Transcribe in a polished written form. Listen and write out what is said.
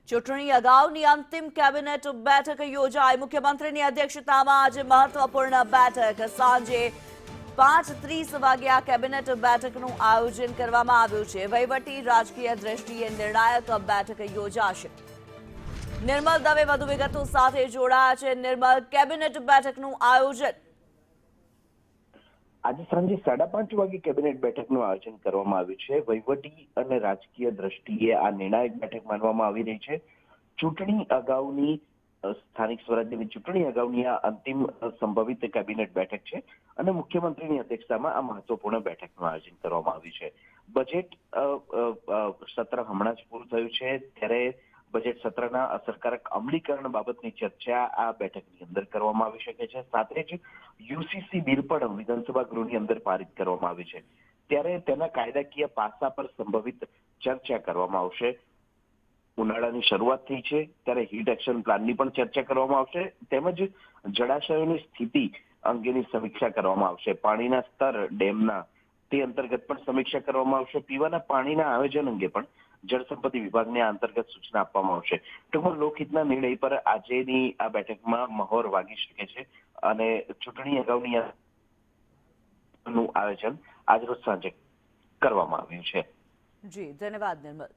ચૂંટણી અગાઉની અંતિમ કેબિનેટ બેઠક યોજાઈ. મુખ્યમંત્રીની અધ્યક્ષતામાં આજે મહત્વપૂર્ણ બેઠક. સાંજે 5:30 વાગે આ કેબિનેટ બેઠકનું આયોજન કરવામાં આવ્યું છે. વહીવટી રાજકીય દ્રષ્ટિએ નિર્ણાયક બેઠક યોજાશે. નિર્મલ દવે વધુ વિગતો સાથે જોડાયા છે. નિર્મલ, કેબિનેટ બેઠકનું આયોજન આજે સાંજે 5:30 વાગે કેબિનેટ બેઠકનું આયોજન કરવામાં આવ્યું છે. વહીવટી અને રાજકીય દ્રષ્ટિએ આ નિર્ણાયક બેઠક માનવામાં આવી રહી છે. ચૂંટણી અગાઉની સ્થાનિક સ્વરાજ્યની ચૂંટણી અગાઉની આ અંતિમ સંભવિત કેબિનેટ બેઠક છે અને મુખ્યમંત્રીની અધ્યક્ષતામાં આ મહત્વપૂર્ણ બેઠકનું આયોજન કરવામાં આવ્યું છે. બજેટ સત્ર હમણાં જ પૂરું થયું છે, ત્યારે બજેટ સત્રના અસરકારક અમલીકરણ બાબતની ચર્ચા આ બેઠકની અંદર કરવામાં આવી શકે છે. સાથે જ યુસીસી બિલ પણ વિધાનસભા ગૃહની અંદર પારિત કરવામાં આવી છે, ત્યારે તેના કાયદાકીય પાસા પર સંભવિત ચર્ચા કરવામાં આવશે. ઉનાળાની શરૂઆત થઈ છે, ત્યારે હીટ એક્શન પ્લાનની પણ ચર્ચા કરવામાં આવશે, તેમજ જળાશયોની સ્થિતિ અંગેની સમીક્ષા કરવામાં આવશે. પાણીના સ્તર ડેમના તે અંતર્ગત પણ સમીક્ષા કરવામાં આવશે. પીવાના પાણીના આયોજન અંગે પણ જળસંપત્તિ વિભાગને આ અંતર્ગત સૂચના આપવામાં આવશે. ટૂંકમાં લોકહિતના નિર્ણય પર આજેની આ બેઠકમાં મહોર વાગી શકે છે અને ચૂંટણી અગાઉની નું આયોજન આજરોજ સાંજે કરવામાં આવ્યું છે. જી ધન્યવાદ નિર્મલ.